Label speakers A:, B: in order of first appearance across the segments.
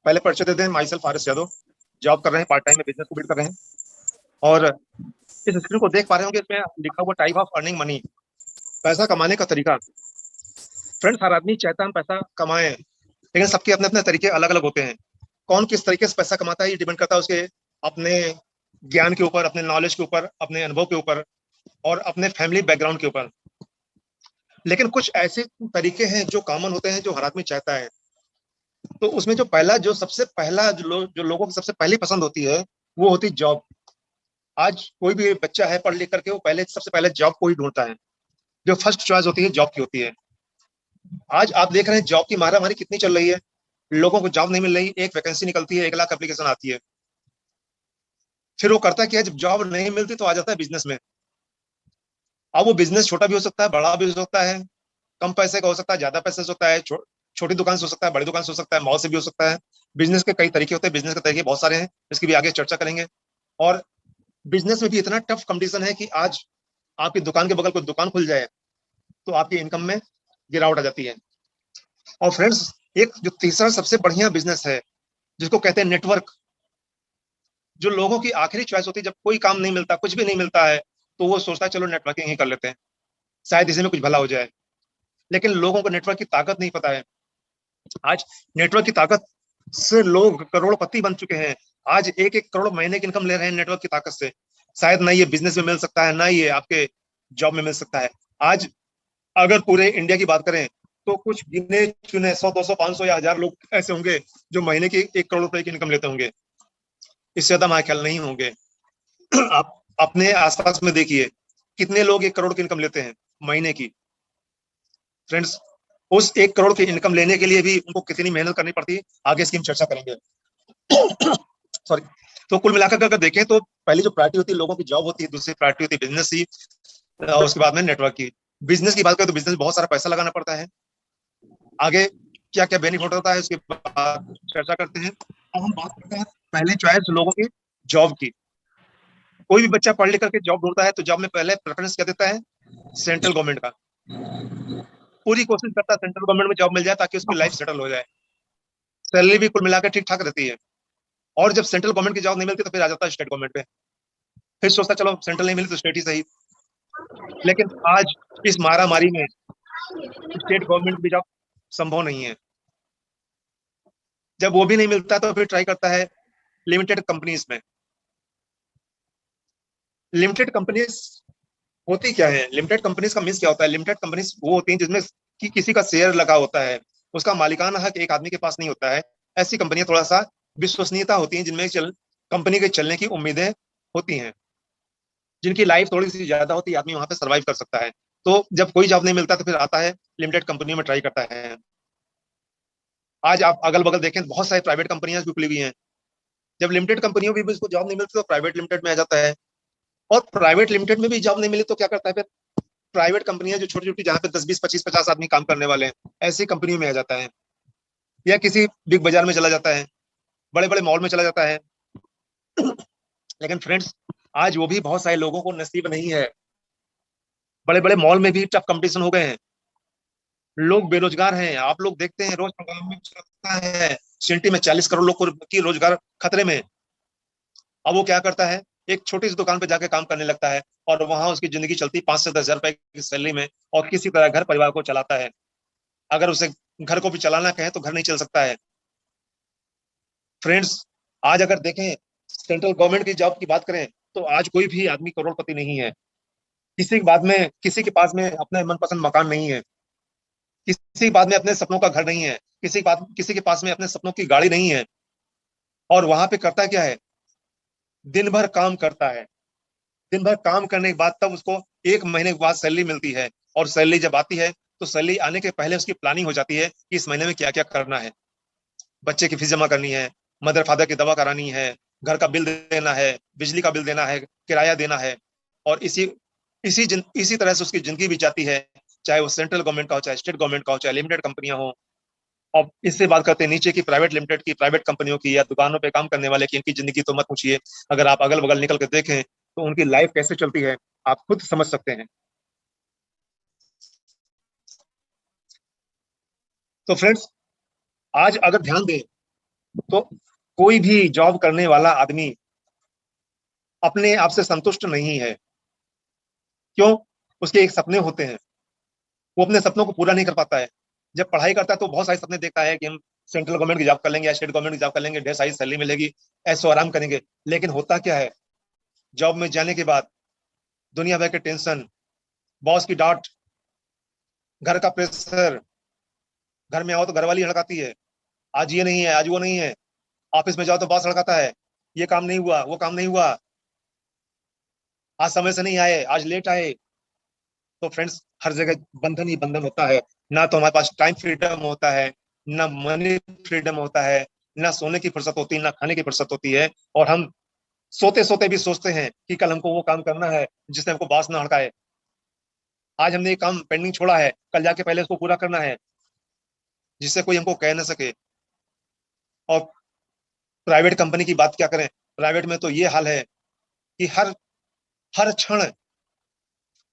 A: पहले परिचय देते हैं। My self R S Yadav, job कर रहे हैं, पार्ट टाइम में बिजनेस को बिल्ड कर रहे हैं। और इस स्क्रीन को देख पा रहे होंगे, इसमें लिखा हुआ टाइप ऑफ अर्निंग मनी, पैसा कमाने का तरीका। फ्रेंड्स, हर आदमी चाहता है हम पैसा कमाएं, लेकिन सबके अपने अपने तरीके अलग अलग होते हैं। कौन किस तरीके से पैसा कमाता है ये डिपेंड करता है उसके अपने ज्ञान के ऊपर, अपने नॉलेज के ऊपर, अपने अनुभव के ऊपर और अपने फैमिली बैकग्राउंड के ऊपर। लेकिन कुछ ऐसे तरीके हैं जो कॉमन होते हैं, जो हर आदमी चाहता है। तो उसमें जो सबसे पहला जो लोगों को सबसे पहली पसंद होती है, वो होती जॉब। आज कोई भी बच्चा है पढ़ लिख करके, वो पहले सबसे पहले जॉब को ही ढूंढता है। जो फर्स्ट चॉइस होती है जॉब की होती है। आज आप देख रहे हैं जॉब की मारामारी कितनी चल रही है। लोगों को जॉब नहीं मिल रही, एक वैकेंसी निकलती है, 1 लाख एप्लीकेशन आती है। फिर वो करता क्या है, जब जॉब नहीं मिलती तो आ जाता है बिजनेस में। अब वो बिजनेस छोटा भी हो सकता है, बड़ा भी हो सकता है, कम पैसे का हो सकता है, ज्यादा पैसे से होता है, छोटी दुकान से हो सकता है, बड़ी दुकान से हो सकता है, मॉल से भी हो सकता है। बिजनेस के कई तरीके होते हैं, बिजनेस के तरीके बहुत सारे हैं, इसकी भी आगे चर्चा करेंगे। और बिजनेस में भी इतना टफ कंपटीशन है कि आज आपकी दुकान के बगल कोई दुकान खुल जाए तो आपकी इनकम में गिरावट आ जाती है। और फ्रेंड्स, एक जो तीसरा सबसे बढ़िया बिजनेस है, जिसको कहते हैं नेटवर्क। जो लोगों की आखिरी चॉइस होती है, जब कोई काम नहीं मिलता, कुछ भी नहीं मिलता है, तो वो सोचता है चलो नेटवर्किंग ही कर लेते हैं, शायद इसी में कुछ भला हो जाए। लेकिन लोगों को नेटवर्क की ताकत नहीं पता है। आज नेटवर्क की ताकत से लोग करोड़पति बन चुके हैं। आज 1-1 करोड़ महीने की इनकम ले रहे हैं नेटवर्क की ताकत से। शायद ना ये बिजनेस में मिल सकता है, ना ये आपके जॉब में मिल सकता है। आज अगर पूरे इंडिया की बात करें तो कुछ गिने चुने 100, 200, 500 या 1000 लोग ऐसे होंगे जो महीने की 1 करोड़ रुपए की इनकम लेते होंगे। इससे ज्यादा हमारे ख्याल नहीं होंगे। आप अपने आसपास में देखिए, कितने लोग 1 करोड़ की इनकम लेते हैं महीने की। फ्रेंड्स, उस 1 करोड़ की इनकम लेने के लिए भी उनको कितनी मेहनत करनी पड़ती है, आगे इसकी हम चर्चा करेंगे। सॉरी। तो कुल मिलाकर अगर देखें तो पहली जो प्रायोरिटी होती है लोगों की जॉब होती है, दूसरी प्रायोरिटी होती है बिजनेस की, और उसके बाद में नेटवर्क की। बिजनेस की बात करें तो बिजनेस में बहुत सारा पैसा लगाना पड़ता है। आगे क्या क्या बेनिफिट होता है उसके बाद चर्चा करते हैं। अब हम बात करते हैं पहले चॉइस लोगों की जॉब की। कोई भी बच्चा पढ़ लिख करके जॉब ढूंढता है तो जॉब में पहले प्रेफरेंस क्या देता है, सेंट्रल गवर्नमेंट का। पूरी कोशिश करता है सेंट्रल गवर्नमेंट में जॉब मिल जाए ताकि उसकी लाइफ सेटल हो जाए। सैलरी भी कुल मिलाकर ठीक ठाक रहती है। और जब सेंट्रल गवर्नमेंट की जॉब नहीं मिलती तो फिर आ जाता है स्टेट गवर्नमेंट पे। फिर सोचता है चलो सेंट्रल नहीं मिली तो स्टेट ही सही। लेकिन आज इस मारामारी में स्टेट गवर्नमेंट की जॉब संभव नहीं है। जब वो भी नहीं मिलता तो फिर ट्राई करता है लिमिटेड कंपनीज में। लिमिटेड कंपनीज होती क्या है, लिमिटेड कंपनीज का मीन्स क्या होता है? लिमिटेड कंपनीज वो होती हैं जिसमें कि किसी का शेयर लगा होता है, उसका मालिकाना हक एक आदमी के पास नहीं होता है। ऐसी कंपनियां थोड़ा सा विश्वसनीयता होती हैं, जिनमें कंपनी के चलने की उम्मीदें होती हैं, जिनकी लाइफ थोड़ी सी ज्यादा होती है, आदमी वहां पे सर्वाइव कर सकता है। तो जब कोई जॉब नहीं मिलता तो फिर आता है लिमिटेड कंपनियों में ट्राई करता है। आज आप अगल बगल देखें तो बहुत सारी प्राइवेट कंपनियां भी खुली हुई हैं। जब लिमिटेड कंपनियों में भी उसको जॉब नहीं मिलती तो प्राइवेट लिमिटेड में आ जाता है। और प्राइवेट लिमिटेड में भी जॉब नहीं मिली तो क्या करता है फिर, प्राइवेट कंपनियां जो छोटी छोटी, जहां पे 10, 20, 25, 50 आदमी काम करने वाले हैं, ऐसी कंपनियों में आ जाता है। या किसी बिग बाजार में चला जाता है, बड़े बड़े मॉल में चला जाता है। लेकिन फ्रेंड्स, आज वो भी बहुत सारे लोगों को नसीब नहीं है। बड़े बड़े मॉल में भी टफ कंपटीशन हो गए हैं। लोग बेरोजगार हैं। आप लोग देखते हैं रोज प्रोग्राम में चलता है, सिटी में 40 करोड़ लोग की रोजगार खतरे में। अब वो क्या करता है, एक छोटी सी दुकान पे जाके काम करने लगता है और वहां उसकी जिंदगी चलती 5 से 10 हजार रुपए की सैलरी में, और किसी तरह घर परिवार को चलाता है। अगर उसे घर को भी चलाना कहे तो घर नहीं चल सकता है। फ्रेंड्स, आज अगर देखें सेंट्रल गवर्नमेंट की जॉब की बात करें तो आज कोई भी आदमी करोड़पति नहीं है। किसी के पास में अपने मनपसंद मकान नहीं है। किसी के पास में अपने सपनों का घर नहीं है। किसी के पास में अपने सपनों की गाड़ी नहीं है। और वहां पे करता क्या है, दिन भर काम करता है। दिन भर काम करने के बाद तब उसको 1 महीने के बाद सैलरी मिलती है। और सैलरी जब आती है तो सैलरी आने के पहले उसकी प्लानिंग हो जाती है कि इस महीने में क्या क्या करना है। बच्चे की फीस जमा करनी है, मदर फादर की दवा करानी है, घर का बिल देना है, बिजली का बिल देना है, किराया देना है। और इसी तरह से उसकी जिंदगी भी जाती है, चाहे वो सेंट्रल गवर्नमेंट का हो, चाहे स्टेट गवर्नमेंट का हो, चाहे लिमिटेड कंपनियां हो। अब इससे बात करते हैं नीचे की प्राइवेट लिमिटेड की, प्राइवेट कंपनियों की, या दुकानों पे काम करने वाले की। इनकी जिंदगी तो मत पूछिए। अगर आप अगल बगल निकल के देखें तो उनकी लाइफ कैसे चलती है आप खुद समझ सकते हैं। तो फ्रेंड्स, आज अगर ध्यान दें तो कोई भी जॉब करने वाला आदमी अपने आप से संतुष्ट नहीं है। क्यों? उसके एक सपने होते हैं, वो अपने सपनों को पूरा नहीं कर पाता है। जब पढ़ाई करता है तो बहुत सारे सपने देखता है कि हम सेंट्रल गवर्नमेंट की जॉब कर लेंगे या स्टेट गवर्नमेंट की जॉब कर लेंगे, ढेर सारी सैलरी मिलेगी, ऐसो आराम करेंगे। लेकिन होता क्या है, जॉब में जाने के बाद दुनिया भर के टेंशन, बॉस की डांट, घर का प्रेशर, घर में आओ तो घरवाली हड़काती है, आज ये नहीं है, आज वो नहीं है। ऑफिस में जाओ तो बॉस हड़काता है, ये काम नहीं हुआ, वो काम नहीं हुआ, आज समय से नहीं आए, आज लेट आए। तो फ्रेंड्स, हर जगह बंधन ही बंधन होता है। ना तो हमारे पास टाइम फ्रीडम होता है, ना मनी फ्रीडम होता है, ना सोने की फुर्सत होती है, ना खाने की फुर्सत होती है। और हम सोते सोते भी सोचते हैं कि कल हमको वो काम करना है जिससे हमको बॉस ना हड़काए। आज हमने ये काम पेंडिंग छोड़ा है, कल जाके पहले उसको पूरा करना है जिससे कोई हमको कह ना सके। और प्राइवेट कंपनी की बात क्या करें, प्राइवेट में तो ये हाल है कि हर हर क्षण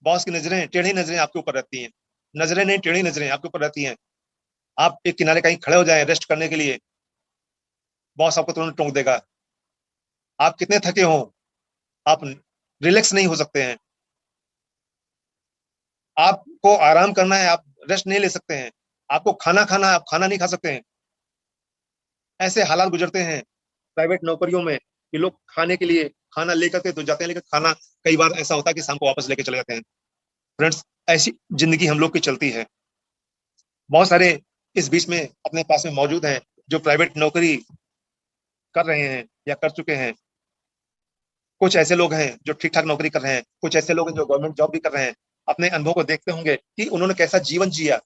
A: बॉस की नजरें, टेढ़ी नजरें आपके ऊपर रहती हैं। नजरें नहीं, टेढ़ी नजरें आपके ऊपर रहती हैं। आप एक किनारे कहीं खड़े हो जाएं रेस्ट करने के लिए, बॉस आपको तुरंत टोक देगा। आप कितने थके हो, आप रिलैक्स नहीं हो सकते हैं। आपको आराम करना है, आप रेस्ट नहीं ले सकते हैं। आपको खाना खाना, आप खाना नहीं खा सकते हैं। ऐसे हालात गुजरते हैं प्राइवेट नौकरियों में कि लोग खाने के लिए खाना लेकर के तो जाते हैं, लेकिन खाना कई बार ऐसा होता है कि शाम को वापस लेके चले जाते हैं। फ्रेंड्स, ऐसी जिंदगी हम लोग की चलती है। बहुत सारे इस बीच में अपने पास में मौजूद हैं जो प्राइवेट नौकरी कर रहे हैं या कर चुके हैं। कुछ ऐसे लोग हैं जो ठीक ठाक नौकरी कर रहे हैं, कुछ ऐसे लोग हैं जो गवर्नमेंट जॉब भी कर रहे हैं। अपने अनुभव को देखते होंगे कि उन्होंने कैसा जीवन जिया,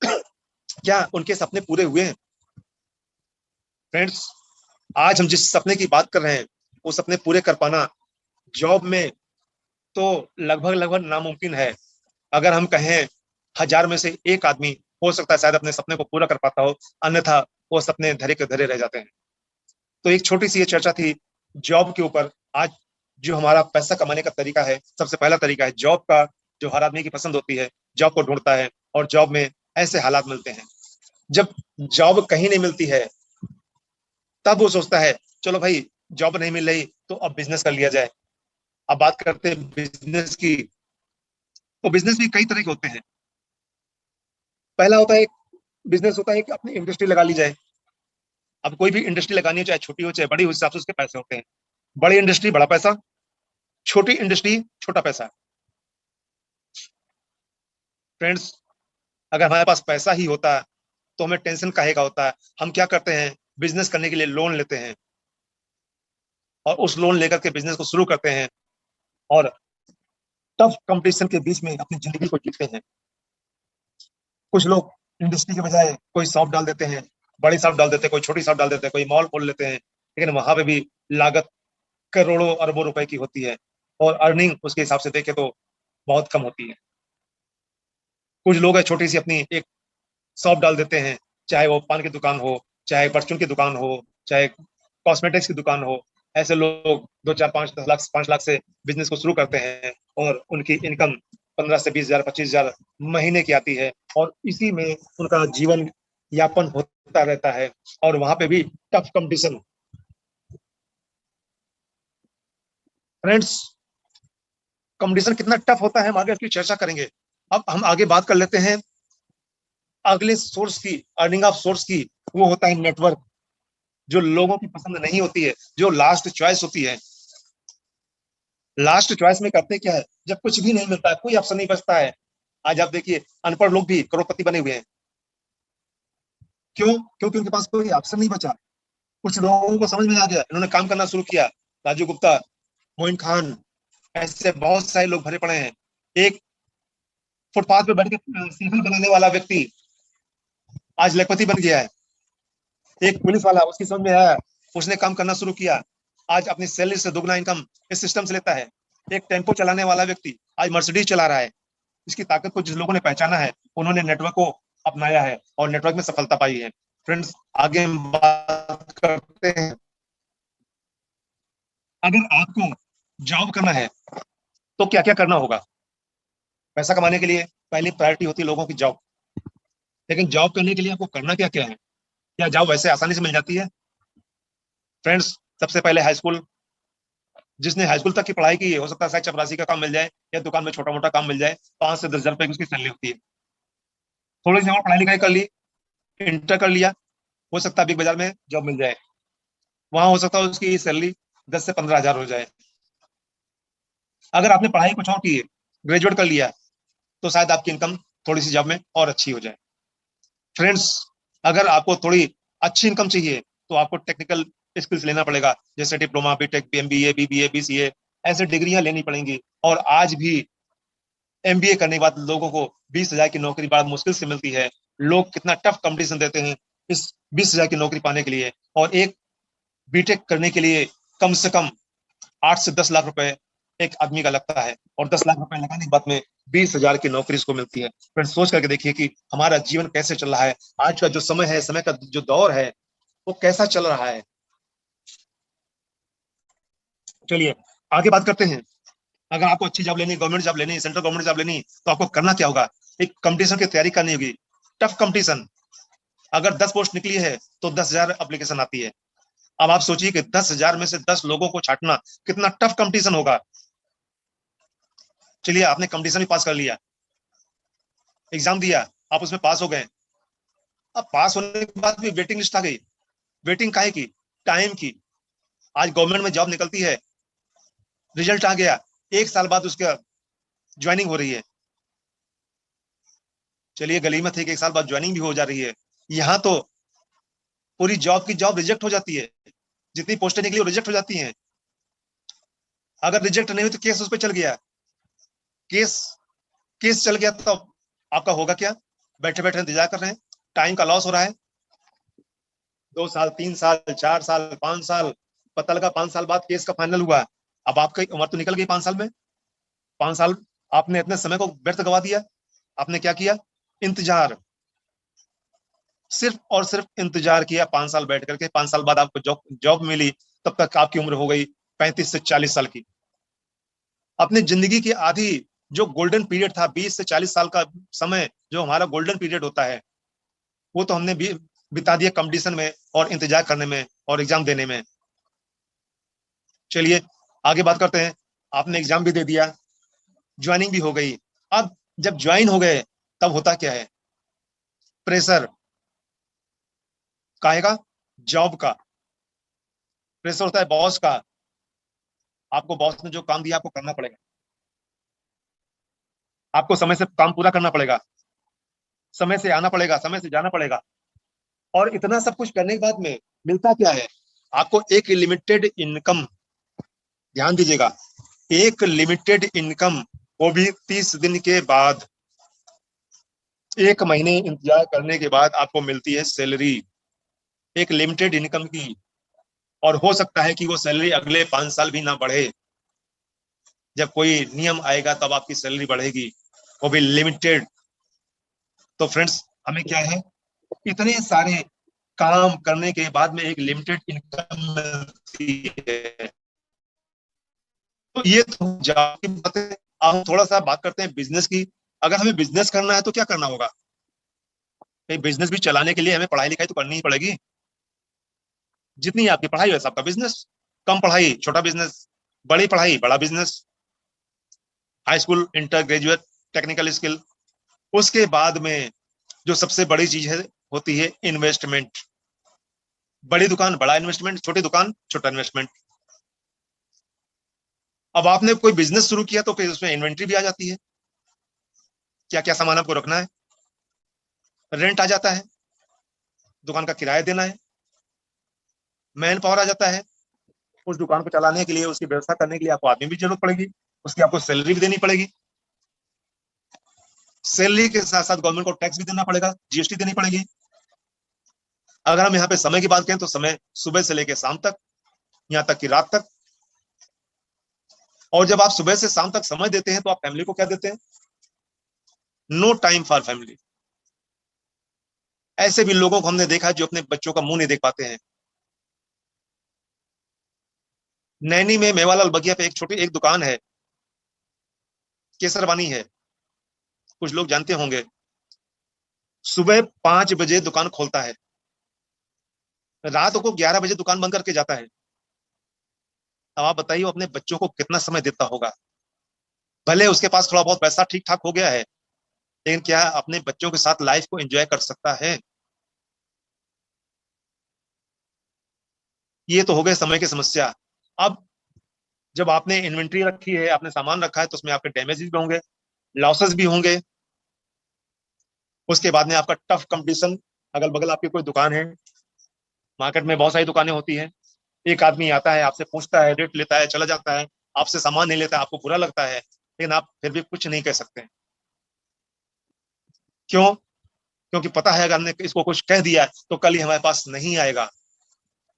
A: क्या उनके सपने पूरे हुए हैं। फ्रेंड्स, आज हम जिस सपने की बात कर रहे हैं वो सपने पूरे कर पाना जॉब में तो लगभग लगभग नामुमकिन है। अगर हम कहें 1000 में से एक आदमी हो सकता है शायद अपने सपने को पूरा कर पाता हो, अन्यथा वो सपने धरे के धरे रह जाते हैं। तो एक छोटी सी ये चर्चा थी जॉब के ऊपर। आज जो हमारा पैसा कमाने का तरीका है, सबसे पहला तरीका है जॉब का, जो हर आदमी की पसंद होती है, जॉब को ढूंढता है और जॉब में ऐसे हालात मिलते हैं। जब जॉब कहीं नहीं मिलती है तब वो सोचता है चलो भाई, जॉब नहीं मिल रही तो अब बिजनेस कर लिया जाए। अब बात करते हैं बिजनेस की। तो बिजनेस भी कई तरह के होते हैं। पहला होता है, बिजनेस होता है कि अपनी इंडस्ट्री लगा ली जाए। अब कोई भी इंडस्ट्री लगानी हो, चाहे छोटी हो चाहे बड़ी हो, उस हिसाब से उसके पैसे होते हैं। बड़ी इंडस्ट्री बड़ा पैसा, छोटी इंडस्ट्री छोटा पैसा। फ्रेंड्स, अगर हमारे पास पैसा ही होता तो हमें टेंशन काहे का होता है। हम क्या करते हैं, बिजनेस करने के लिए लोन लेते हैं और उस लोन लेकर के बिजनेस को शुरू करते हैं और टफ कंपटीशन के बीच में अपनी जिंदगी को जीते हैं। कुछ लोग इंडस्ट्री के बजाय कोई शॉप डाल देते हैं, बड़ी शॉप डाल देते हैं, कोई छोटी शॉप डाल देते हैं, कोई मॉल खोल लेते हैं, लेकिन वहां पे भी लागत करोड़ों अरबों रुपए की होती है और अर्निंग उसके हिसाब से देखे तो बहुत कम होती है। कुछ लोग है छोटी सी अपनी एक शॉप डाल देते हैं, चाहे वो पान की दुकान हो, चाहे परचून की दुकान हो, चाहे कॉस्मेटिक्स की दुकान हो। ऐसे लोग 2 4 5 10 लाख 5 लाख से बिजनेस को शुरू करते हैं और उनकी इनकम 15 से 20 हजार 25 हजार महीने की आती है और इसी में उनका जीवन यापन होता रहता है। और वहां पे भी टफ कंपटीशन। फ्रेंड्स, कंपटीशन कितना टफ होता है हम आगे उसकी चर्चा करेंगे। अब हम आगे बात कर लेते हैं अगले सोर्स की, अर्निंग ऑफ सोर्स की। वो होता है नेटवर्क, जो लोगों की पसंद नहीं होती है, जो लास्ट चॉइस होती है। लास्ट चॉइस में करते क्या है, जब कुछ भी नहीं मिलता है, कोई ऑप्शन नहीं बचता है। आज आप देखिए अनपढ़ लोग भी करोड़पति बने हुए हैं। क्यों? क्योंकि उनके पास कोई ऑप्शन नहीं बचा। कुछ लोगों को समझ में आ गया, इन्होंने काम करना शुरू किया। राजू गुप्ता, मोइन खान, ऐसे बहुत सारे लोग भरे पड़े हैं। एक फुटपाथ पे बैठ के सीफल बनाने वाला व्यक्ति आज लखपति बन गया है। एक पुलिस वाला, उसकी समझ में आया, उसने काम करना शुरू किया, आज अपनी सैलरी से दोगुना इनकम इस सिस्टम से लेता है। एक टेम्पो चलाने वाला व्यक्ति आज मर्सिडीज चला रहा है। इसकी ताकत को जिस लोगों ने पहचाना है उन्होंने नेटवर्क को अपनाया है और नेटवर्क में सफलता पाई है। फ्रेंड्स, आगे हम बात करते हैं, अगर आपको जॉब करना है तो क्या क्या करना होगा। पैसा कमाने के लिए पहली प्रायोरिटी होती है लोगों की जॉब। लेकिन जॉब करने के लिए आपको करना क्या क्या है? क्या जॉब वैसे आसानी से मिल जाती है? फ्रेंड्स, सबसे पहले हाई स्कूल, जिसने हाई स्कूल तक की पढ़ाई की है, हो सकता है शायद चपरासी का काम मिल जाए या दुकान में छोटा मोटा काम मिल जाए, 5 से 10 हजार रुपए की उसकी सैलरी होती है। थोड़ी सी और पढ़ाई लिखाई कर ली, इंटर कर लिया, हो सकता है बिग बाजार में जॉब मिल जाए, वहां हो सकता है उसकी सैलरी 10 से 15 हजार हो जाए। अगर आपने पढ़ाई कुछ और की है, ग्रेजुएट कर लिया, तो शायद आपकी इनकम थोड़ी सी जॉब में और अच्छी हो जाए। फ्रेंड्स, अगर आपको थोड़ी अच्छी इनकम चाहिए, तो आपको टेक्निकल स्किल्स लेना पड़ेगा, जैसे diploma, BTech, MBA, BBA, BCA, ऐसे डिग्रियां लेनी पड़ेंगी। और आज भी एमबीए करने के बाद लोगों को 20 हजार की नौकरी बड़ा मुश्किल से मिलती है। लोग कितना टफ कंपटीशन देते हैं इस 20 हजार की नौकरी पाने के लिए। और एक बीटेक करने के लिए कम से कम 8 से 10 लाख रुपए एक आदमी का लगता है, और 10 लाख रुपए लगाने के बाद में 20 हजार की नौकरी इसको मिलती है। फिर सोच करके देखिए कि हमारा जीवन कैसे चल रहा है, आज का जो समय है, समय का जो दौर है, वो कैसा चल रहा है। चलिए आगे बात करते हैं। अगर आपको अच्छी जॉब लेनी, गवर्नमेंट जॉब लेनी, सेंट्रल गवर्नमेंट जॉब लेनी, तो आपको करना क्या होगा? एक कंपटीशन की तैयारी करनी होगी, टफ कंपटीशन। अगर 10 पोस्ट निकली है तो 10 हजार एप्लीकेशन आती है। अब आप सोचिए कि 10 हजार में से 10 लोगों को छांटना कितना टफ कंपटीशन होगा। चलिए, आपने कंपटीशन भी पास कर लिया, एग्जाम दिया, आप उसमें पास हो गए। अब पास होने के बाद भी वेटिंग लिस्ट आ गई। वेटिंग काहे की? टाइम की। आज गवर्नमेंट में जॉब निकलती है, रिजल्ट आ गया, 1 साल बाद उसका ज्वाइनिंग हो रही है। चलिए, गली में थे कि 1 साल बाद ज्वाइनिंग भी हो जा रही है, यहाँ तो पूरी जॉब की जॉब रिजेक्ट हो जाती है। जितनी पोस्टें निकली वो रिजेक्ट हो जाती हैं। अगर रिजेक्ट नहीं हुई तो केस उस पर चल गया। केस केस चल गया तो आपका होगा क्या? बैठे बैठे इंतजार कर रहे हैं, टाइम का लॉस हो रहा है। 2 साल, 3 साल, 4 साल, 5 साल, पता लगा 5 साल बाद केस का फाइनल हुआ। अब आपकी उम्र तो निकल गई 5 साल में। 5 साल आपने इतने समय को व्यर्थ गवा दिया। आपने क्या किया? इंतजार, सिर्फ और सिर्फ इंतजार किया 5 साल बैठ करके। 5 साल बाद आपको जॉब जॉब मिली, तब तक आपकी उम्र हो गई 35 से 40 साल की। अपनी जिंदगी की आधी, जो गोल्डन पीरियड था 20 से 40 साल का समय, जो हमारा गोल्डन पीरियड होता है, वो तो हमने भी बिता दिया कंपटीशन में और इंतजार करने में और एग्जाम देने में। चलिए आगे बात करते हैं। आपने एग्जाम भी दे दिया, ज्वाइनिंग भी हो गई। अब जब ज्वाइन हो गए, तब होता क्या है? प्रेशर। काहे का? जॉब का प्रेशर होता है, बॉस का। आपको बॉस ने जो काम दिया आपको करना पड़ेगा, आपको समय से काम पूरा करना पड़ेगा, समय से आना पड़ेगा, समय से जाना पड़ेगा। और इतना सब कुछ करने के बाद में मिलता क्या है? आपको एक लिमिटेड इनकम। ध्यान दीजिएगा, एक लिमिटेड इनकम, वो भी 30 दिन के बाद। 1 महीने इंतजार करने के बाद आपको मिलती है सैलरी, एक लिमिटेड इनकम की। और हो सकता है कि वो सैलरी अगले 5 साल भी ना बढ़े। जब कोई नियम आएगा तब आपकी सैलरी बढ़ेगी, वो भी लिमिटेड। तो फ्रेंड्स, हमें क्या है, इतने सारे काम करने के बाद में एक लिमिटेड इनकम मिलती है। तो ये तो जॉब की बात है। अब हम थोड़ा सा बात करते हैं बिजनेस की। अगर हमें बिजनेस करना है तो क्या करना होगा? बिजनेस भी चलाने के लिए हमें पढ़ाई लिखाई तो करनी ही पड़ेगी। जितनी आपकी पढ़ाई वैसा आपका बिजनेस। कम पढ़ाई छोटा बिजनेस, बड़ी पढ़ाई बड़ा business. High school, inter, graduate, technical skill. उसके बाद में जो सबसे बड़ी चीज है, होती है इन्वेस्टमेंट। बड़ी दुकान बड़ा इन्वेस्टमेंट, छोटी दुकान छोटा इन्वेस्टमेंट। अब आपने कोई बिजनेस शुरू किया तो फिर उसमें इन्वेंट्री भी आ जाती है, क्या क्या सामान आपको रखना है। रेंट आ जाता है, दुकान का किराया देना है। मैन पावर आ जाता है, उस दुकान को चलाने के लिए, उसकी व्यवस्था करने के लिए आपको आदमी भी जरूरत पड़ेगी, उसकी आपको सैलरी भी देनी पड़ेगी। सैलरी के साथ साथ गवर्नमेंट को टैक्स भी देना पड़ेगा, जीएसटी देनी पड़ेगी। अगर हम यहाँ पे समय की बात करें तो समय सुबह से लेकर शाम तक, यहाँ तक कि रात तक। और जब आप सुबह से शाम तक समय देते हैं तो आप फैमिली को क्या देते हैं? No time for family. ऐसे भी लोगों को हमने देखा है जो अपने बच्चों का मुंह नहीं देख पाते हैं। नैनी में मेवालाल बगिया पे एक छोटी एक दुकान है, केसरवानी है, कुछ लोग जानते होंगे। सुबह 5 बजे दुकान खोलता है, रात को 11 बजे दुकान बंद करके जाता है। अब आप बताइए वो अपने बच्चों को कितना समय देता होगा। भले उसके पास थोड़ा बहुत पैसा ठीक ठाक हो गया है, लेकिन क्या अपने बच्चों के साथ लाइफ को एंजॉय कर सकता है? ये तो हो गए समय की समस्या। अब जब आपने इन्वेंट्री रखी है, आपने सामान रखा है, तो उसमें आपके डैमेजेस भी होंगे, लॉसेस भी होंगे। उसके बाद में आपका टफ कंपटीशन। अगल बगल आपकी कोई दुकान है, मार्केट में बहुत सारी दुकानें होती हैं। एक आदमी आता है, आपसे पूछता है, रेट लेता है, चला जाता है, आपसे सामान नहीं लेता, आपको बुरा लगता है, लेकिन आप फिर भी कुछ नहीं कह सकते। क्यों? क्योंकि पता है अगर हमने इसको कुछ कह दिया तो कल ही हमारे पास नहीं आएगा।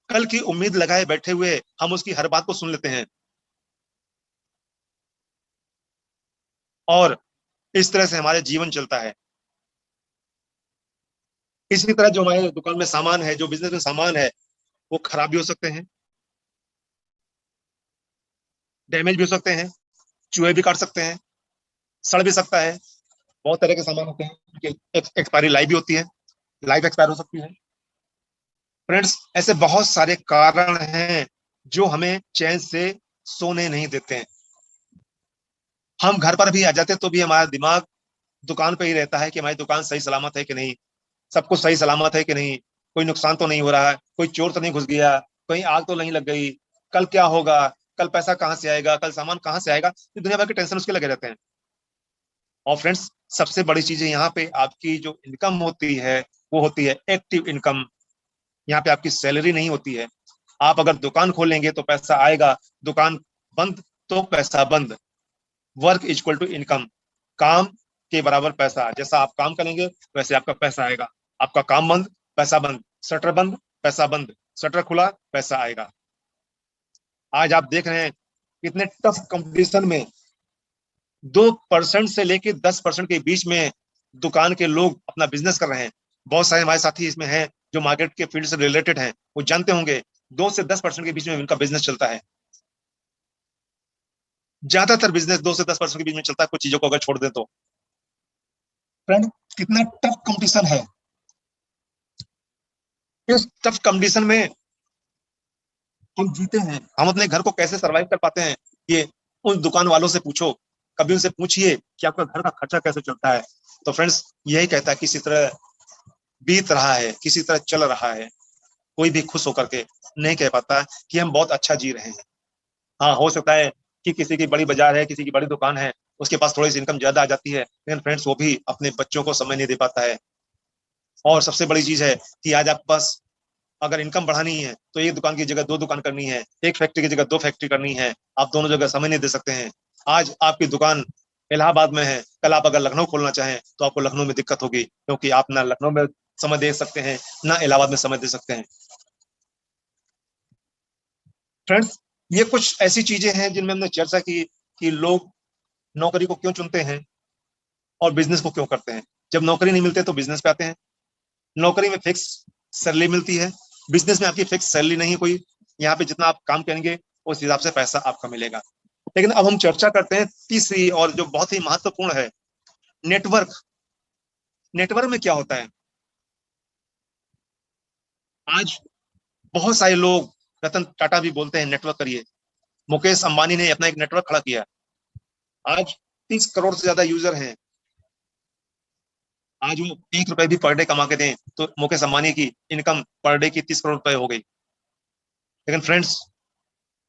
A: कल की उम्मीद लगाए बैठे हुए हम उसकी हर बात को सुन लेते हैं, और इस तरह से हमारे जीवन चलता है। इसी तरह जो हमारे दुकान में सामान है, जो बिजनेस में सामान है, वो खराब भी हो सकते हैं, डैमेज भी हो सकते हैं, चूहे भी काट सकते हैं, सड़ भी सकता है। बहुत तरह के सामान होते हैं उनकी एक्सपायरी लाइफ भी होती है, लाइफ एक्सपायर हो सकती है। फ्रेंड्स, ऐसे बहुत सारे कारण हैं जो हमें चैन से सोने नहीं देते हैं। हम घर पर भी आ जाते तो भी हमारा दिमाग दुकान पे ही रहता है कि हमारी दुकान सही सलामत है कि नहीं, सब कुछ सही सलामत है कि नहीं, कोई नुकसान तो नहीं हो रहा है, कोई चोर तो नहीं घुस गया, कहीं आग तो नहीं लग गई, कल क्या होगा, कल पैसा कहाँ से आएगा, कल सामान कहाँ से आएगा, ये दुनिया भर के टेंशन उसके लगे रहते हैं। और फ्रेंड्स, सबसे बड़ी चीज है यहाँ पे आपकी जो इनकम होती है, वो होती है एक्टिव इनकम। यहाँ पे आपकी सैलरी नहीं होती है। आप अगर दुकान खोलेंगे तो पैसा आएगा, दुकान बंद तो पैसा बंद। Work is equal to income. काम के बराबर पैसा, जैसा आप काम करेंगे वैसे आपका पैसा आएगा। आपका काम बंद, पैसा बंद, शटर बंद, पैसा बंद, शटर खुला, पैसा आएगा। आज आप देख रहे हैं कितने टफ कंपटीशन में 2% से लेके 10% के बीच में दुकान के लोग अपना बिजनेस कर रहे हैं। बहुत सारे हमारे साथी इसमें हैं जो मार्केट के फील्ड से रिलेटेड हैं, वो जानते होंगे 2 से 10% के बीच में इनका बिजनेस चलता है। ज्यादातर बिजनेस 2 से 10% के बीच में चलता है, कुछ चीजों को अगर छोड़ दें तो। फ्रेंड, कितना टफ कंपटीशन है। इस टफ कंपटीशन में हम जीते हैं, हम अपने घर को कैसे सरवाइव कर पाते हैं, ये उन दुकान वालों से पूछो। कभी उनसे पूछिए कि आपका घर का खर्चा कैसे चलता है। तो फ्रेंड्स, यही कहता है किसी तरह बीत रहा है, किसी तरह चल रहा है। कोई भी खुश होकर के नहीं कह पाता कि हम बहुत अच्छा जी रहे हैं। हाँ, हो सकता है कि किसी की बड़ी बाजार है, किसी की बड़ी दुकान है, उसके पास थोड़ी सी इनकम ज्यादा आ जाती है, लेकिन फ्रेंड्स वो भी अपने बच्चों को समय नहीं दे पाता है। और सबसे बड़ी चीज है कि आज आप बस अगर इनकम बढ़ानी है तो एक दुकान की जगह 2 दुकान करनी है, एक फैक्ट्री की जगह 2 फैक्ट्री करनी है। आप दोनों जगह समय नहीं दे सकते हैं। आज आपकी दुकान इलाहाबाद में है, कल आप अगर लखनऊ खोलना चाहें तो आपको लखनऊ में दिक्कत होगी, क्योंकि आप ना लखनऊ में समय दे सकते हैं, ना इलाहाबाद में समय दे सकते हैं। फ्रेंड्स, ये कुछ ऐसी चीजें हैं जिनमें हमने चर्चा की कि लोग नौकरी को क्यों चुनते हैं और बिजनेस को क्यों करते हैं। जब नौकरी नहीं मिलते तो बिजनेस पे आते हैं। नौकरी में फिक्स सैलरी मिलती है, बिजनेस में आपकी फिक्स सैलरी नहीं है कोई। यहाँ पे जितना आप काम करेंगे उस हिसाब से पैसा आपका मिलेगा। लेकिन अब हम चर्चा करते हैं तीसरी और जो बहुत ही महत्वपूर्ण है, नेटवर्क। नेटवर्क में क्या होता है? आज बहुत सारे लोग, रतन टाटा भी बोलते हैं नेटवर्क करिए, मुकेश अंबानी ने अपना एक नेटवर्क खड़ा किया। आज 30 करोड़ से ज्यादा यूजर हैं। आज वो 1 रुपए भी पर डे कमा के दें तो मुकेश अंबानी की इनकम पर डे की 30 करोड़ रुपए हो गई। लेकिन फ्रेंड्स,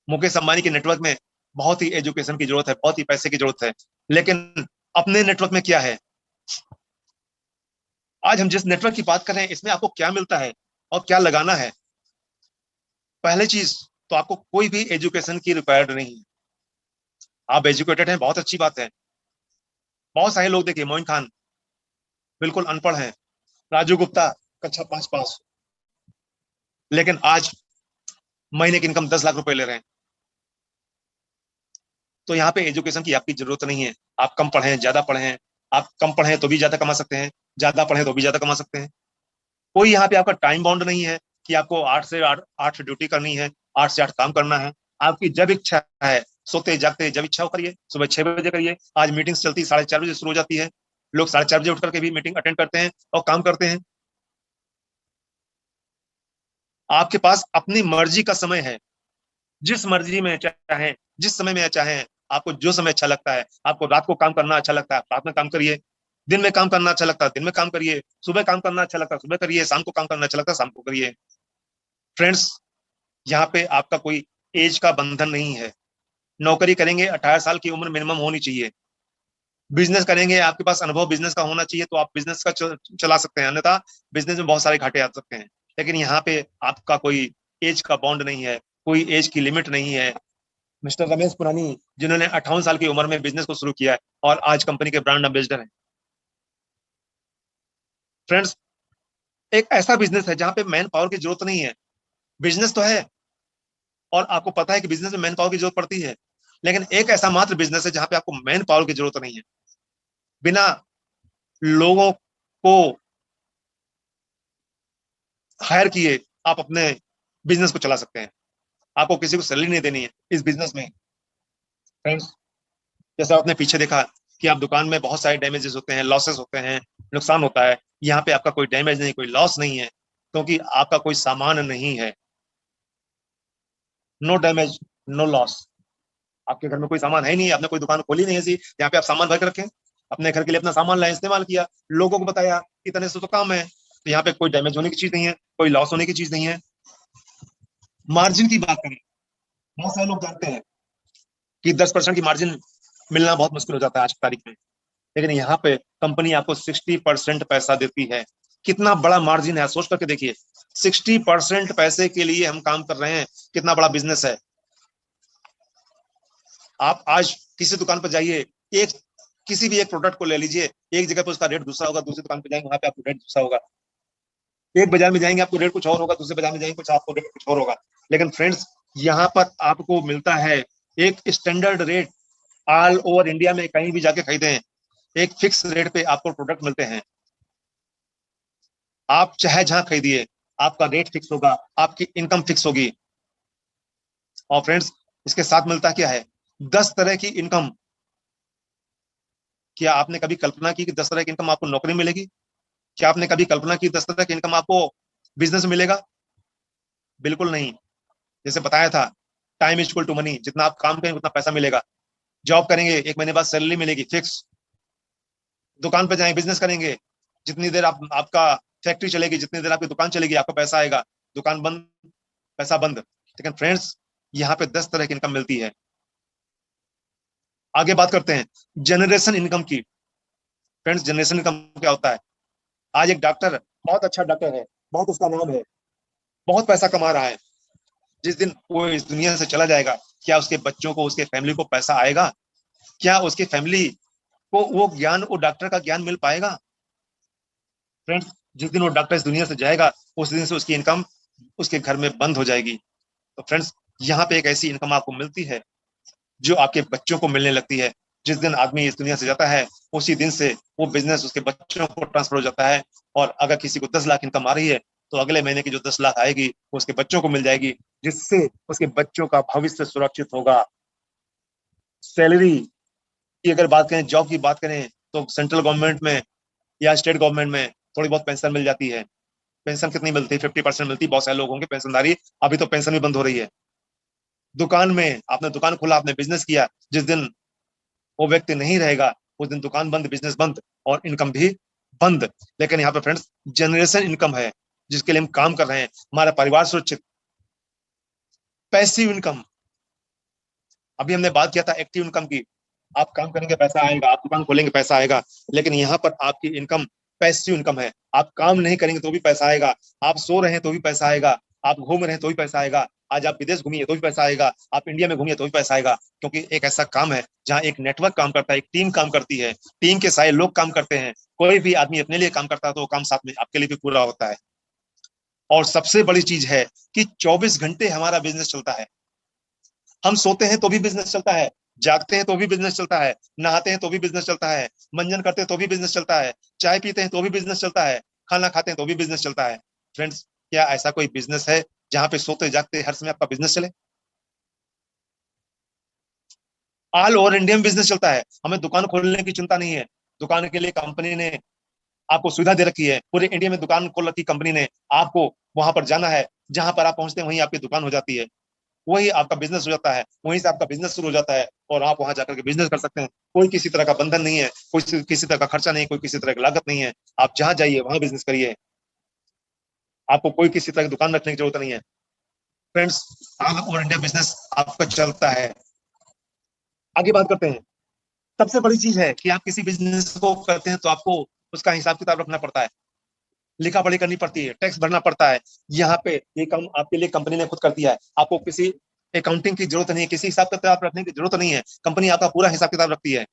A: मुकेश अंबानी के नेटवर्क में बहुत ही एजुकेशन की जरूरत है, बहुत ही पैसे की जरूरत है। लेकिन अपने नेटवर्क में क्या है? आज हम जिस नेटवर्क की बात कर रहे हैं इसमें आपको क्या मिलता है और क्या लगाना है? पहले चीज तो आपको कोई भी एजुकेशन की रिक्वायर्ड नहीं है। आप एजुकेटेड हैं, बहुत अच्छी बात है। बहुत सारे लोग देखिए, मोइन खान बिल्कुल अनपढ़ हैं, राजू गुप्ता कक्षा 5 पास, लेकिन आज महीने की इनकम 10 लाख रुपए ले रहे हैं। तो यहाँ पे एजुकेशन की आपकी जरूरत नहीं है। आप कम पढ़े, ज्यादा पढ़े हैं, आप कम पढ़े तो भी ज्यादा कमा सकते हैं, ज्यादा पढ़े तो भी ज्यादा कमा सकते हैं। कोई यहाँ पे आपका टाइम बाउंड नहीं है कि आपको 8 से 8 ड्यूटी करनी है, 8 से 8 काम करना है। आपकी जब इच्छा है, सोते जागते जब इच्छा हो करिए, सुबह 6 बजे करिए। आज मीटिंग्स चलती 4:30 बजे शुरू हो जाती है, लोग 4:30 बजे उठ करके भी मीटिंग अटेंड करते हैं और काम करते हैं। आपके पास अपनी मर्जी का समय है, जिस मर्जी में चाहे, जिस समय में चाहे, आपको जो समय अच्छा लगता है, आपको रात को काम करना अच्छा लगता है रात में काम करिए, दिन में काम करना अच्छा लगता है दिन में काम करिए, सुबह काम करना अच्छा लगता है सुबह करिए, शाम को काम करना अच्छा लगता है शाम को करिए। फ्रेंड्स, यहाँ पे आपका कोई एज का बंधन नहीं है। नौकरी करेंगे 18 साल की उम्र मिनिमम होनी चाहिए। बिजनेस करेंगे, आपके पास अनुभव बिजनेस का होना चाहिए, तो आप बिजनेस का चला सकते हैं, अन्यथा बिजनेस में बहुत सारे घाटे आ सकते हैं। लेकिन यहाँ पे आपका कोई एज का बॉन्ड नहीं है, कोई एज की लिमिट नहीं है। मिस्टर रमेश पुरानी, जिन्होंने 58 साल की उम्र में बिजनेस को शुरू किया है और आज कंपनी के ब्रांड एम्बेसडर हैं। फ्रेंड्स, एक ऐसा बिजनेस है जहां पे मैन पावर की जरूरत नहीं है। बिजनेस तो है, और आपको पता है कि बिजनेस में मैन पावर की जरूरत पड़ती है, लेकिन एक ऐसा मात्र बिजनेस है जहां पे आपको मैन पावर की जरूरत नहीं है। बिना लोगों को हायर किए आप अपने बिजनेस को चला सकते हैं। आपको किसी को सैलरी नहीं देनी है इस बिजनेस में। फ्रेंड्स, जैसा आपने पीछे देखा कि आप दुकान में बहुत सारे डैमेजेस होते हैं, लॉसेस होते हैं, नुकसान होता है। यहाँ पे आपका कोई डैमेज नहीं, कोई लॉस नहीं है, क्योंकि आपका कोई सामान नहीं है। No damage, no loss. आपके घर में कोई सामान है नहीं, आपने कोई दुकान खोली नहीं ऐसी यहाँ पे आप सामान भर के रखें, अपने घर के लिए अपना सामान लाए, इस्तेमाल किया, लोगों को बताया, इतने से तो काम है, तो यहाँ पे कोई डैमेज होने की चीज नहीं है, कोई लॉस होने की चीज नहीं है। मार्जिन की बात करें, बहुत सारे लोग जानते हैं कि 10% की मार्जिन मिलना बहुत मुश्किल हो जाता है आज की तारीख में, लेकिन यहाँ पे कंपनी आपको 60% पैसा देती है। कितना बड़ा मार्जिन है, सोच करके देखिए। 60% पैसे के लिए हम काम कर रहे हैं, कितना बड़ा बिजनेस है। आप आज किसी दुकान पर जाइए, एक किसी भी एक प्रोडक्ट को ले लीजिए, एक जगह पर उसका रेट दूसरा होगा, दूसरी दुकान पर जाएंगे वहां पे आपको रेट दूसरा होगा। एक बाजार में जाएंगे आपको रेट कुछ और होगा, दूसरे बाजार में जाएंगे कुछ आपको रेट कुछ और होगा। लेकिन फ्रेंड्स, यहाँ पर आपको मिलता है एक standard rate. All over India में कहीं भी जाके खरीदें, एक फिक्स रेट पे आपको प्रोडक्ट मिलते हैं। आप चाहे जहां खरीदिए, आपका रेट फिक्स होगा, आपकी इनकम फिक्स होगी। और फ्रेंड्स, इसके साथ मिलता क्या है? 10 तरह की इनकम। क्या आपने कभी कल्पना की कि 10 तरह की इनकम आपको नौकरी मिलेगी? क्या आपने कभी कल्पना की 10 तरह की इनकम आपको बिजनेस में मिलेगा? बिल्कुल नहीं। जैसे बताया था, time is equal to money, जितना आप काम करेंगे उतना पैसा मिलेगा। जॉब करेंगे, 1 महीने बाद सैलरी मिलेगी फिक्स। दुकान पर जाएंगे, बिजनेस करेंगे, जितनी देर आपका फैक्ट्री चलेगी, जितनी देर आपकी दुकान चलेगी, आपका पैसा आएगा। दुकान बंद, पैसा बंद। लेकिन फ्रेंड्स, यहाँ पे 10 तरह की इनकम मिलती है। आगे बात करते हैं जनरेशन इनकम की। फ्रेंड्स, जनरेशन इनकम क्या होता है? आज एक डॉक्टर, बहुत अच्छा डॉक्टर है, बहुत उसका नाम है, बहुत पैसा कमा रहा है, जिस दिन वो इस दुनिया से चला जाएगा, क्या उसके बच्चों को, उसके फैमिली को पैसा आएगा? क्या उसकी फैमिली को वो ज्ञान, वो डॉक्टर का ज्ञान मिल पाएगा? फ्रेंड्स, जिस दिन वो डॉक्टर इस दुनिया से जाएगा, उस दिन से उसकी इनकम उसके घर में बंद हो जाएगी। तो फ्रेंड्स, यहाँ पे एक ऐसी इनकम आपको मिलती है जो आपके बच्चों को मिलने लगती है। जिस दिन आदमी इस दुनिया से जाता है, उसी दिन से वो बिजनेस उसके बच्चों को ट्रांसफर हो जाता है। और अगर किसी को 10 लाख इनकम आ रही है, तो अगले महीने की जो 10 लाख आएगी वो उसके बच्चों को मिल जाएगी, जिससे उसके बच्चों का भविष्य सुरक्षित होगा। सैलरी की अगर बात करें, जॉब की बात करें, तो सेंट्रल गवर्नमेंट में या स्टेट गवर्नमेंट में थोड़ी बहुत पेंशन मिल जाती है। पेंशन कितनी मिलती है? 50% मिलती है। बहुत सारे लोग होंगे पेंशनधारी, अभी तो पेंशन भी बंद हो रही है। दुकान में, आपने दुकान खोला, आपने बिजनेस किया, जिस दिन वो व्यक्ति नहीं रहेगा, उस दिन दुकान बंद, बिजनेस बंद, और इनकम भी बंद। लेकिन यहाँ पे फ्रेंड्स, जनरेशन इनकम है, जिसके लिए हम काम कर रहे हैं, हमारा परिवार सुरक्षित। पैसिव इनकम, अभी हमने बात किया था एक्टिव इनकम की। आप काम करेंगे पैसा आएगा, आप दुकान खोलेंगे पैसा आएगा। लेकिन यहाँ पर आपकी इनकम पैसिव इनकम है। आप काम नहीं करेंगे तो भी पैसा आएगा, आप सो रहे हैं तो भी पैसा आएगा, आप घूम रहे हैं तो भी पैसा आएगा, आज आप विदेश घूमिए तो भी पैसा आएगा, आप इंडिया में घूमिए तो भी पैसा आएगा। क्योंकि एक ऐसा काम है जहाँ एक नेटवर्क काम करता है, एक टीम काम करती है, टीम के सारे लोग काम करते हैं। कोई भी आदमी अपने लिए काम करता है तो वो काम साथ में आपके लिए भी पूरा होता है। और सबसे बड़ी चीज है कि 24 घंटे हमारा बिजनेस चलता है। हम सोते हैं तो भी बिजनेस चलता है, जागते हैं तो भी बिजनेस चलता है, नहाते हैं तो भी बिजनेस चलता है, मंजन करते हैं तो भी बिजनेस चलता है, चाय पीते हैं तो भी बिजनेस चलता है, खाना खाते हैं तो भी बिजनेस चलता है। फ्रेंड्स, क्या ऐसा कोई बिजनेस है जहां पे सोते जागते हर समय आपका बिजनेस चले? ऑल ओवर इंडिया में बिजनेस चलता है, हमें दुकान खोलने की चिंता नहीं है। दुकान के लिए कंपनी ने आपको सुविधा दे रखी है, पूरे इंडिया में दुकान खोल रखी कंपनी ने, आपको वहां पर जाना है, जहां पर आप पहुंचते हैं वहीं आपकी दुकान हो जाती है, वही आपका बिजनेस हो जाता है, वहीं से आपका बिजनेस शुरू हो जाता है और आप वहां जाकर के बिजनेस कर सकते हैं। कोई किसी तरह का बंधन नहीं है, कोई किसी तरह का खर्चा नहीं, कोई किसी तरह की लागत नहीं है। आप जहां जाइए वहां बिजनेस करिए, आपको कोई किसी तरह की दुकान रखने की जरूरत नहीं है। Friends, all over India business आपका चलता है। आगे बात करते हैं। सबसे बड़ी चीज है कि आप किसी बिजनेस को करते हैं तो आपको उसका हिसाब किताब रखना पड़ता है, लिखा पढ़ी करनी पड़ती है, टैक्स भरना पड़ता है। यहाँ पे ये काम आपके लिए कंपनी ने खुद कर दिया है, आपको किसी अकाउंटिंग की जरूरत नहीं है, किसी हिसाब किताब रखने की जरूरत नहीं है, कंपनी आपका पूरा हिसाब किताब रखती है।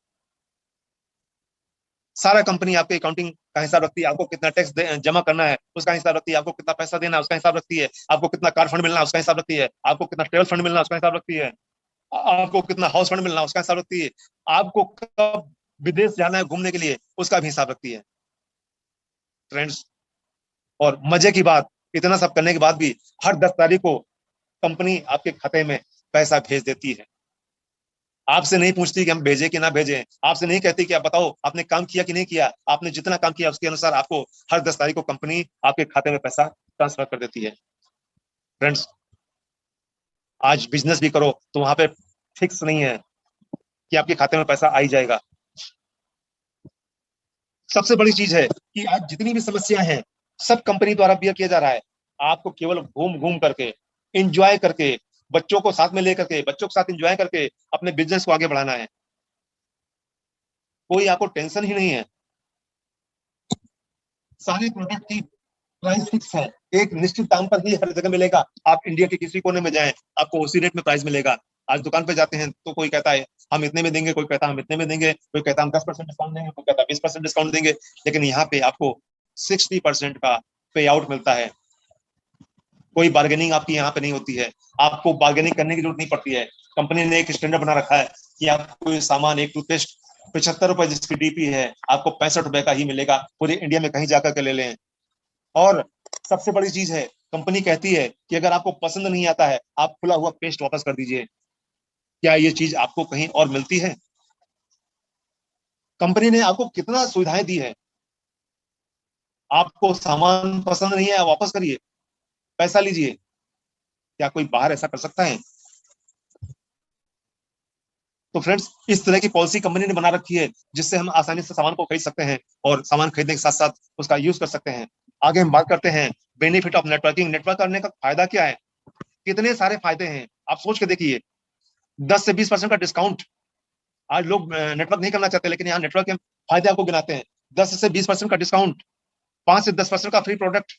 A: सारा कंपनी आपके अकाउंटिंग का हिसाब रखती है, आपको कितना टैक्स जमा करना है उसका हिसाब रखती है, आपको कितना पैसा देना है उसका हिसाब रखती है, आपको कितना कार फंड मिलना है उसका हिसाब रखती है, आपको कितना ट्रेवल फंड मिलना है उसका हिसाब रखती है, आपको कितना हाउस फंड मिलना है उसका हिसाब रखती है, आपको कब विदेश जाना है घूमने के लिए उसका भी हिसाब रखती है। फ्रेंड्स, और मजे की बात, इतना सब करने के बाद भी हर 10 तारीख को कंपनी आपके खाते में पैसा भेज देती है। आपसे नहीं पूछती कि हम भेजे कि ना भेजे, आपसे नहीं कहती कि आप बताओ आपने काम किया कि नहीं किया, आपने जितना काम किया उसके अनुसार आपको हर 10 तारीख को कंपनी आपके खाते में पैसा ट्रांसफर कर देती है। फ्रेंड्स, आज बिजनेस भी करो तो वहां पे फिक्स नहीं है कि आपके खाते में पैसा आ ही जाएगा। सबसे बड़ी चीज है कि आज जितनी भी समस्या है सब कंपनी द्वारा बियर किया जा रहा है। आपको केवल घूम घूम करके, इंजॉय करके, बच्चों को साथ में लेकर के, बच्चों के साथ इंजॉय करके अपने बिजनेस को आगे बढ़ाना है। कोई आपको टेंशन ही नहीं है। सारे प्रोडक्ट की प्राइस फिक्स है, एक निश्चित दाम पर ही हर जगह मिलेगा। आप इंडिया के किसी कोने में जाएं आपको उसी रेट में प्राइस मिलेगा। आज दुकान पे जाते हैं तो कोई कहता है हम इतने में देंगे, कोई कहता है हम इतने में देंगे, कोई कहता है हम 10% डिस्काउंट देंगे, कोई कहता है 20% डिस्काउंट देंगे। लेकिन यहाँ पे आपको 60% का पे आउट मिलता है। कोई बार्गेनिंग आपकी यहाँ पे नहीं होती है, आपको बार्गेनिंग करने की जरूरत नहीं पड़ती है। कंपनी ने एक स्टैंडर्ड बना रखा है कि आपको ये सामान, एक टूथपेस्ट 75 रुपए जिसकी डीपी है, आपको 65 रुपए का ही मिलेगा, पूरे इंडिया में कहीं जाकर के ले लें। और सबसे बड़ी चीज है, कंपनी कहती है कि अगर आपको पसंद नहीं आता है आप खुला हुआ पेस्ट वापस कर दीजिए। क्या ये चीज आपको कहीं और मिलती है? कंपनी ने आपको कितना सुविधाएं दी है। आपको सामान पसंद नहीं है आप वापस करिए, पैसा लीजिए। क्या कोई बाहर ऐसा कर सकता है? तो फ्रेंड्स, इस तरह की पॉलिसी कंपनी ने बना रखी है जिससे हम आसानी से सामान को खरीद सकते हैं और सामान खरीदने के साथ साथ उसका यूज कर सकते हैं। आगे हम बात करते हैं बेनिफिट ऑफ नेटवर्किंग। नेटवर्क करने का फायदा क्या है? कितने सारे फायदे हैं, आप सोच के देखिए। 10 से 20% का डिस्काउंट। आज लोग नेटवर्क नहीं करना चाहते, लेकिन यहाँ नेटवर्क के फायदे आपको गिनाते हैं। 10 से 20% का डिस्काउंट, 5 से 10% का फ्री प्रोडक्ट,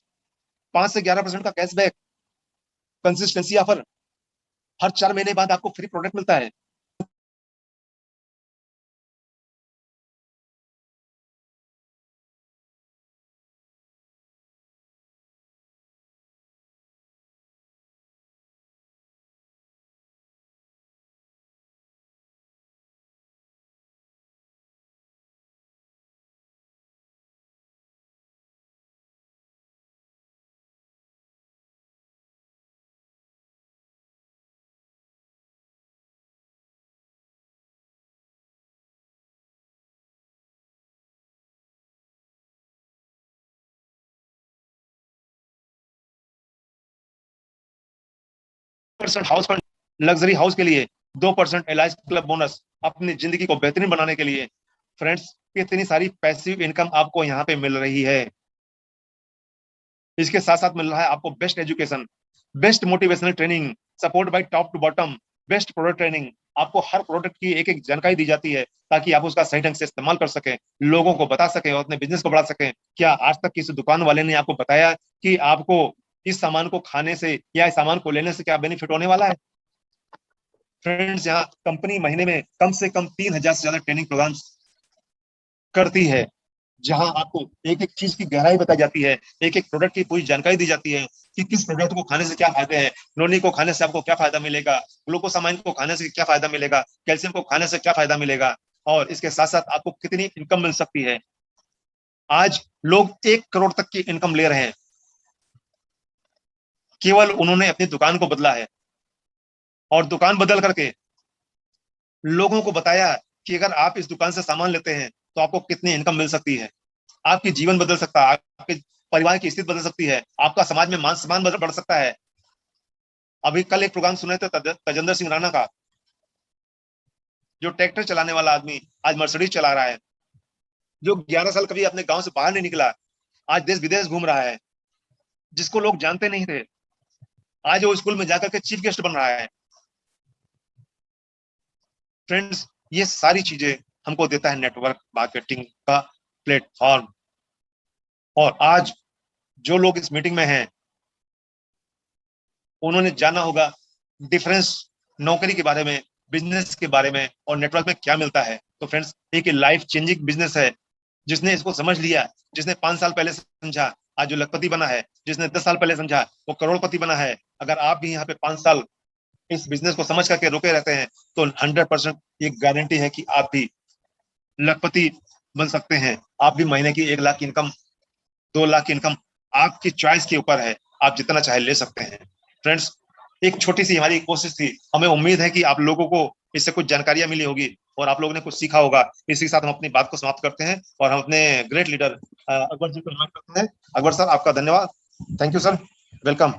A: 5 से 11% का कैशबैक, कंसिस्टेंसी ऑफर, हर 4 महीने बाद आपको फ्री प्रोडक्ट मिलता है। Percent house fund luxury house के लिए, 2% एलआईसी क्लब बोनस अपनी जिंदगी को बेहतरीन बनाने के लिए। फ्रेंड्स, इतनी सारी पैसिव इनकम आपको यहाँ पे मिल रही है। इसके साथ साथ मिल रहा है आपको best education, best motivational training, support by top to bottom, best product training. आपको हर प्रोडक्ट की एक एक जानकारी दी जाती है ताकि आप उसका सही ढंग से इस्तेमाल कर सकें, लोगों को बता सकें और अपने बिजनेस को बढ़ा सकें। क्या आज तक किसी दुकान वाले ने आपको बताया कि आपको इस सामान को खाने से या इस सामान को लेने से क्या बेनिफिट होने वाला है? फ्रेंड्स, यहाँ कंपनी महीने में कम से कम 3,000 से ज्यादा ट्रेनिंग प्रोग्राम करती है, जहां आपको एक एक चीज की गहराई बताई जाती है, एक एक प्रोडक्ट की पूरी जानकारी दी जाती है कि किस प्रोडक्ट को खाने से क्या फायदे हैं, नोनी को खाने से आपको क्या फायदा मिलेगा, ग्लूकोसामाइन को खाने से क्या फायदा मिलेगा, कैल्शियम को खाने से क्या फायदा मिलेगा, और इसके साथ साथ आपको कितनी इनकम मिल सकती है। आज लोग 1 करोड़ तक की इनकम ले रहे हैं, केवल उन्होंने अपनी दुकान को बदला है और दुकान बदल करके लोगों को बताया कि अगर आप इस दुकान से सामान लेते हैं तो आपको कितनी इनकम मिल सकती है। आपकी जीवन बदल सकता है, आपके परिवार की स्थिति बदल सकती है, आपका समाज में मान सम्मान बढ़ सकता है। अभी कल एक प्रोग्राम सुने थे तजेंद्र सिंह राणा का, जो ट्रैक्टर चलाने वाला आदमी आज मर्सिडीज चला रहा है, जो 11 साल कभी अपने गांव से बाहर नहीं निकला, आज देश विदेश घूम रहा है, जिसको लोग जानते नहीं थे, आज वो स्कूल में जाकर के चीफ गेस्ट बन रहा है। फ्रेंड्स, ये सारी चीजें हमको देता है नेटवर्क मार्केटिंग का प्लेटफॉर्म। और आज जो लोग इस मीटिंग में हैं, उन्होंने जाना होगा डिफरेंस नौकरी के बारे में, बिजनेस के बारे में और नेटवर्क में क्या मिलता है। तो फ्रेंड्स, एक लाइफ चेंजिंग बिजनेस है। जिसने इसको समझ लिया, जिसने 5 साल पहले समझा, आज जो लखपति बना है, जिसने 10 साल पहले समझा, वो करोड़पति बना है। अगर आप भी यहाँ पे 5 साल इस बिजनेस को समझ करके रुके रहते हैं, तो 100% ये गारंटी है कि आप भी लखपति बन सकते हैं। आप भी महीने की 1 लाख की इनकम, 2 लाख की इनकम आपकी चॉइस के ऊपर है, आप जितना चाहे ले सकते हैं। फ्रेंड्स, एक छोटी सी हमारी कोशिश थी, हमें उम्मीद है कि आप लोगों को इससे कुछ जानकारियां मिली होगी और आप लोगों ने कुछ सीखा होगा। इसी के साथ हम अपनी बात को समाप्त करते हैं और हम अपने ग्रेट लीडर अकबर जी को इन्वाइट करते हैं। अकबर सर, आपका धन्यवाद। Thank you sir, welcome.